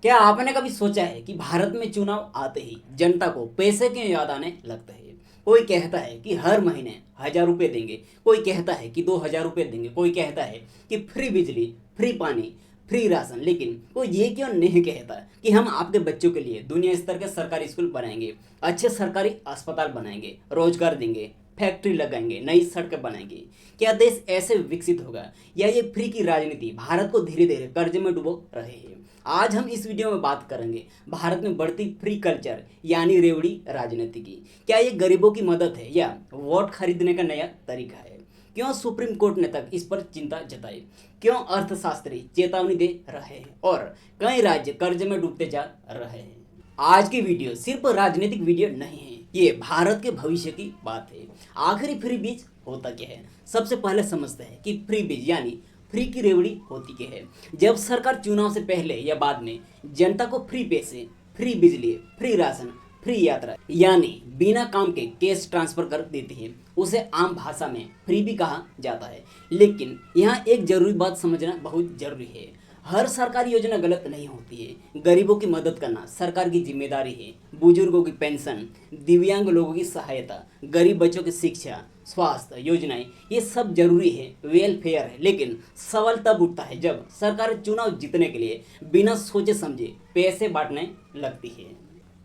क्या आपने कभी सोचा है कि भारत में चुनाव आते ही जनता को पैसे क्यों याद आने लगते हैं? कोई कहता है कि हर महीने 1,000 रुपये देंगे, कोई कहता है कि 2,000 रुपये देंगे, कोई कहता है कि फ्री बिजली, फ्री पानी, फ्री राशन। लेकिन कोई ये क्यों नहीं कहता कि हम आपके बच्चों के लिए दुनिया स्तर के सरकारी स्कूल बनाएंगे, अच्छे सरकारी अस्पताल बनाएंगे, रोजगार देंगे, फैक्ट्री लगाएंगे, नई सड़कें बनाएंगे। क्या देश ऐसे विकसित होगा, या ये फ्री की राजनीति भारत को धीरे धीरे कर्ज में डुबो रहे हैं? आज हम इस वीडियो में बात करेंगे भारत में बढ़ती फ्री कल्चर यानी रेवड़ी राजनीति की। क्या ये गरीबों की मदद है या वोट खरीदने का नया तरीका है? क्यों सुप्रीम कोर्ट ने तक इस पर चिंता जताई? क्यों अर्थशास्त्री चेतावनी दे रहे हैं और कई राज्य कर्ज में डूबते जा रहे हैं? आज की वीडियो सिर्फ राजनीतिक वीडियो नहीं है, ये भारत के भविष्य की बात है। आखिरी फ्री बीज होता क्या है? सबसे पहले समझते हैं कि फ्री बीज यानी फ्री की रेवड़ी होती क्या है। जब सरकार चुनाव से पहले या बाद में जनता को फ्री पैसे, फ्री बिजली, फ्री राशन, फ्री यात्रा यानी बिना काम के कैश ट्रांसफर कर देती है, उसे आम भाषा में फ्री भी कहा जाता है। लेकिन यहाँ एक जरूरी बात समझना बहुत जरूरी है। हर सरकारी योजना गलत नहीं होती है। गरीबों की मदद करना सरकार की जिम्मेदारी है। बुजुर्गों की पेंशन, दिव्यांग लोगों की सहायता, गरीब बच्चों की शिक्षा, स्वास्थ्य योजनाएं, ये सब जरूरी है, वेलफेयर है। लेकिन सवाल तब उठता है जब सरकार चुनाव जीतने के लिए बिना सोचे समझे पैसे बांटने लगती है।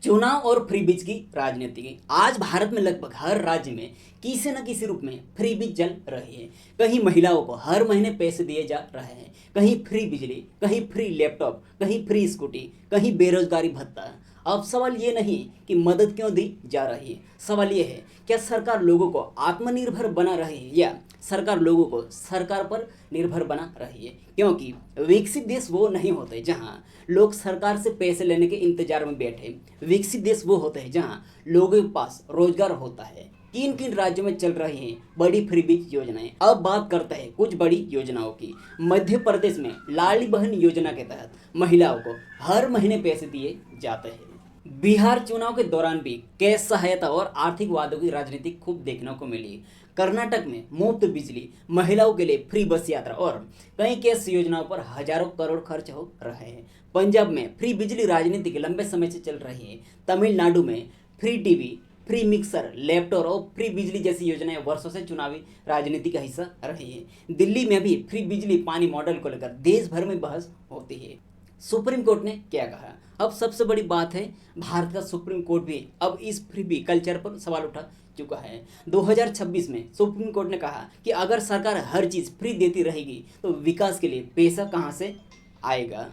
चुनाव और फ्री बीज की राजनीति की आज भारत में लगभग हर राज्य में किसी न किसी रूप में फ्री बीज चल रही है। कहीं महिलाओं को हर महीने पैसे दिए जा रहे हैं, कहीं फ्री बिजली, कहीं फ्री लैपटॉप, कहीं फ्री स्कूटी, कहीं बेरोजगारी भत्ता। अब सवाल ये नहीं कि मदद क्यों दी जा रही है, सवाल ये है क्या सरकार लोगों को आत्मनिर्भर बना रही है या सरकार लोगों को सरकार पर निर्भर बना रही है। क्योंकि विकसित देश वो नहीं होते जहां लोग सरकार से पैसे लेने के इंतजार में बैठे। विकसित देश वो होते हैं जहां लोगों के पास रोजगार होता है। किन किन राज्यों में चल रही हैं बड़ी फ्री बीज योजनाएं? अब बात करते हैं कुछ बड़ी योजनाओं की। मध्य प्रदेश में लाडली बहन योजना के तहत महिलाओं को हर महीने पैसे दिए जाते हैं। बिहार चुनाव के दौरान भी कैश सहायता और आर्थिक वादों की राजनीति खूब देखने को मिली। कर्नाटक में मुफ्त बिजली, महिलाओं के लिए फ्री बस यात्रा और कई कैश योजनाओं पर हजारों करोड़ खर्च हो रहे हैं। पंजाब में फ्री बिजली राजनीति के लंबे समय से चल रही है। तमिलनाडु में free TV, free mixer, laptop और फ्री बिजली जैसी योजनाएं वर्षों से चुनावी राजनीति का हिस्सा रही है। दिल्ली में भी फ्री बिजली पानी मॉडल को लेकर देश भर में बहस होती है। सुप्रीम कोर्ट ने क्या कहा? अब सबसे बड़ी बात है, भारत का सुप्रीम कोर्ट भी अब इस फ्री बी कल्चर पर सवाल उठा चुका है। 2026 में सुप्रीम कोर्ट ने कहा कि अगर सरकार हर चीज़ फ्री देती रहेगी तो विकास के लिए पैसा कहाँ से आएगा।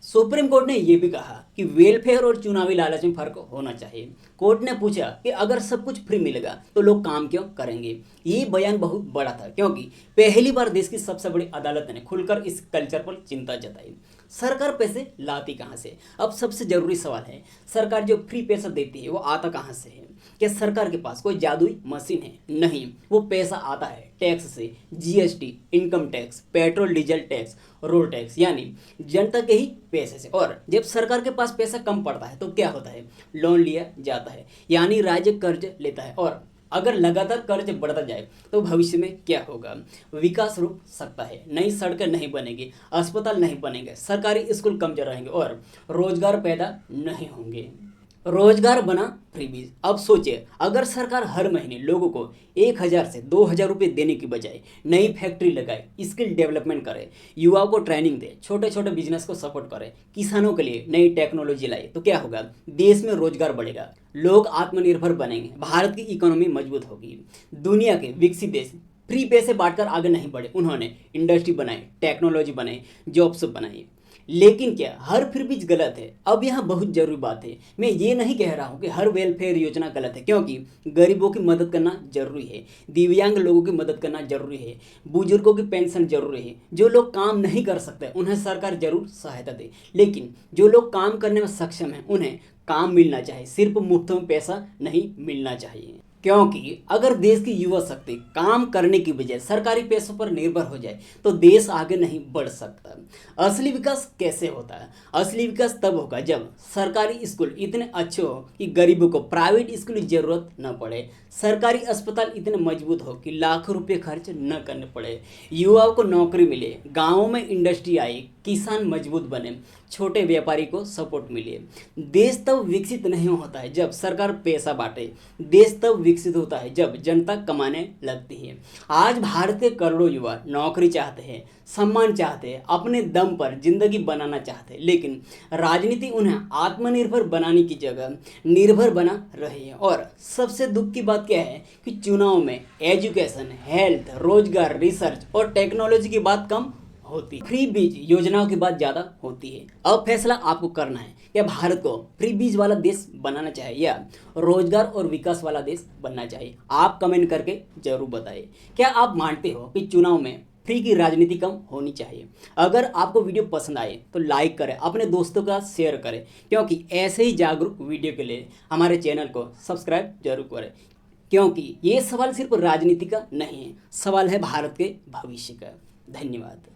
सुप्रीम कोर्ट ने यह भी कहा कि वेलफेयर और चुनावी लालच में फर्क होना चाहिए। कोर्ट ने पूछा कि अगर सब कुछ फ्री मिलेगा तो लोग काम क्यों करेंगे। ये बयान बहुत बड़ा था क्योंकि पहली बार देश की सबसे बड़ी अदालत ने खुलकर इस कल्चर पर चिंता जताई। सरकार पैसे लाती कहाँ से? अब सबसे जरूरी सवाल है, सरकार जो फ्री पैसा देती है वो आता कहाँ से है? क्या सरकार के पास कोई जादुई मशीन है? नहीं, वो पैसा आता है टैक्स से। GST, income tax, petrol diesel tax, road tax यानी जनता के ही पैसे से। और जब सरकार के पास पैसा कम पड़ता है तो क्या होता है? लोन लिया जाता है, यानी राज्य कर्ज लेता है। और अगर लगातार कर्ज बढ़ता जाए तो भविष्य में क्या होगा? विकास रुक सकता है, नई सड़कें नहीं बनेगी, अस्पताल नहीं बनेंगे, सरकारी स्कूल कमजोर रहेंगे और रोजगार पैदा नहीं होंगे। रोजगार बना फ्रीबीज। अब सोचिए, अगर सरकार हर महीने लोगों को 1,000 से 2,000 रुपये देने की बजाय नई फैक्ट्री लगाए, स्किल डेवलपमेंट करे, युवाओं को ट्रेनिंग दे, छोटे छोटे बिजनेस को सपोर्ट करे, किसानों के लिए नई टेक्नोलॉजी लाए, तो क्या होगा? देश में रोजगार बढ़ेगा, लोग आत्मनिर्भर बनेंगे, भारत की इकोनॉमी मजबूत होगी। दुनिया के विकसित देश फ्री पैसे बांटकर आगे नहीं बढ़े, उन्होंने इंडस्ट्री बनाई, टेक्नोलॉजी बनाई, जॉब्स बनाई। लेकिन क्या हर फ्री बीज गलत है? अब यहाँ बहुत जरूरी बात है, मैं ये नहीं कह रहा हूँ कि हर वेलफेयर योजना गलत है, क्योंकि गरीबों की मदद करना जरूरी है, दिव्यांग लोगों की मदद करना जरूरी है, बुजुर्गों की पेंशन जरूरी है। जो लोग काम नहीं कर सकते उन्हें सरकार जरूर सहायता दे, लेकिन जो लोग काम करने में सक्षम हैं उन्हें काम मिलना चाहिए, सिर्फ मुफ्त में पैसा नहीं मिलना चाहिए। क्योंकि अगर देश की युवा शक्ति काम करने की बजाय सरकारी पैसों पर निर्भर हो जाए तो देश आगे नहीं बढ़ सकता। असली विकास कैसे होता है? असली विकास तब होगा जब सरकारी स्कूल इतने अच्छे हो कि गरीबों को प्राइवेट स्कूल की जरूरत न पड़े, सरकारी अस्पताल इतने मजबूत हो कि लाखों रुपए खर्च न करने पड़े, युवाओं को नौकरी मिले, गाँवों में इंडस्ट्री आए, किसान मजबूत बने, छोटे व्यापारी को सपोर्ट मिले। देश तब विकसित नहीं होता है जब सरकार पैसा बांटे, देश तब विकसित होता है जब जनता कमाने लगती है। आज भारत के करोड़ों युवा नौकरी चाहते हैं, सम्मान चाहते हैं, अपने दम पर जिंदगी बनाना चाहते हैं, लेकिन राजनीति उन्हें आत्मनिर्भर बनाने की जगह निर्भर बना रही है। और सबसे दुख की बात क्या है कि चुनाव में एजुकेशन, हेल्थ, रोजगार, रिसर्च और टेक्नोलॉजी की बात कम होती है, फ्री बीज योजनाओं की बात ज़्यादा होती है। अब फैसला आपको करना है, क्या भारत को फ्री बीज वाला देश बनाना चाहिए या रोजगार और विकास वाला देश बनना चाहिए? आप कमेंट करके जरूर बताइए। क्या आप मानते हो कि चुनाव में फ्री की राजनीति कम होनी चाहिए? अगर आपको वीडियो पसंद आए तो लाइक करें, अपने दोस्तों का शेयर करें, क्योंकि ऐसे ही जागरूक वीडियो के लिए हमारे चैनल को सब्सक्राइब जरूर करें, क्योंकि ये सवाल सिर्फ राजनीति का नहीं है, सवाल है भारत के भविष्य का। धन्यवाद।